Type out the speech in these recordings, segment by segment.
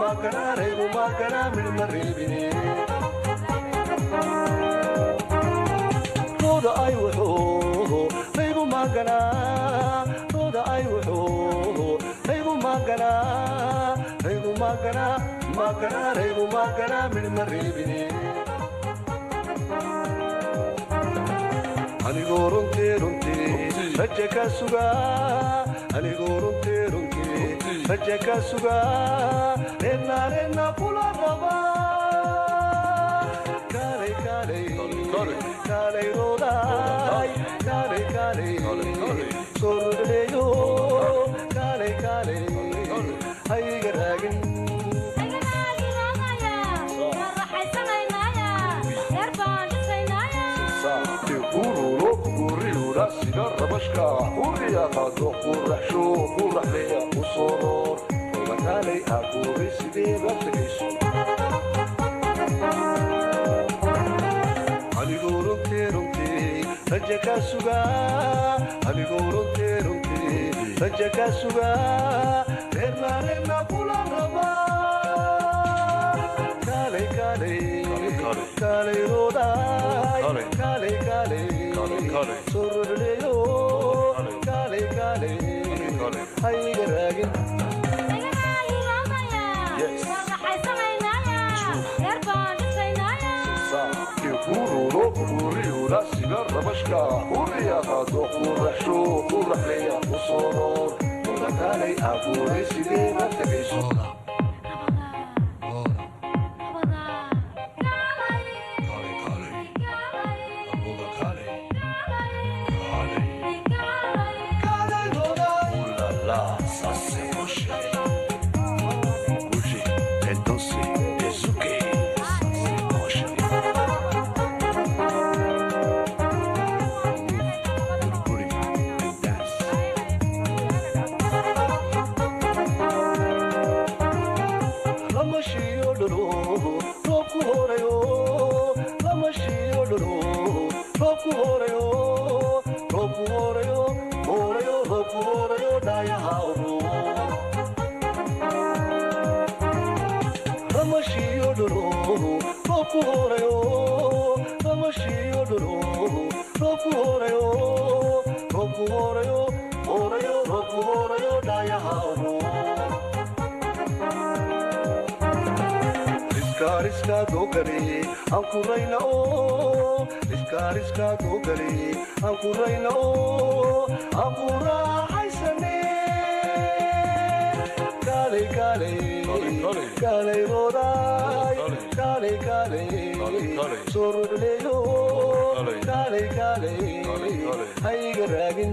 magana milmareebine rooda ay wuxuu raygu magana rooda ay wuxuu raygu magana raygu magana milmareebine anigoo runtii raja ka sugaa anigoo runtii raja ka sugaa reerna kula raba kaalay rooday sorleeyo kaalay hayga raagin sida rabashka huriyaqa qurxsho qurxleeya usoor walakalay aquri sideeba tagayso anigoo runtii raja ka sugaa anigoo runtii raja ka sugaa reerna kula raba kaalay rooday kaalay sorleeyo kaalay hayga raagin uriyuda sida rabashka huriyaqa qurxsho qurxleeya usoor walakalay aquri sideeba tagayso iska dogari aan ku rayna iska dogari aan ku rayna aan ku raaxaysane kaalay rooday kaalay sorleeyo kaalay hayga raagin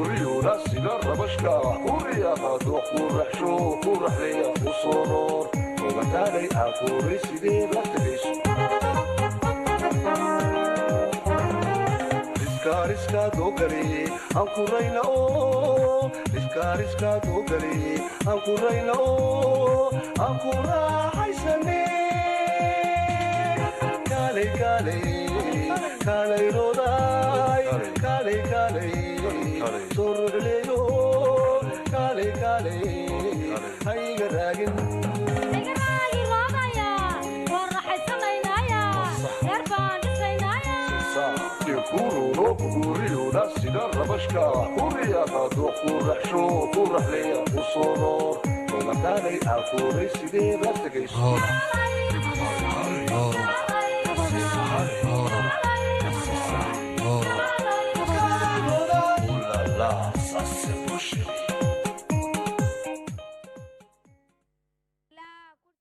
uriyuda sida rabashka huriyaqa qurxsho qurxleeya usoor walakalay aquri sideeba tagayso iska dogari aan ku rayna iska dogari aan ku rayna aan ku raaxaysane kaalay rooday kaalay sorleeyo kaalay hayga raagin uriyuda sida rabashka huriyaqa qurxsho qurxleeya usoor walakalay aquri sideeba tagayso la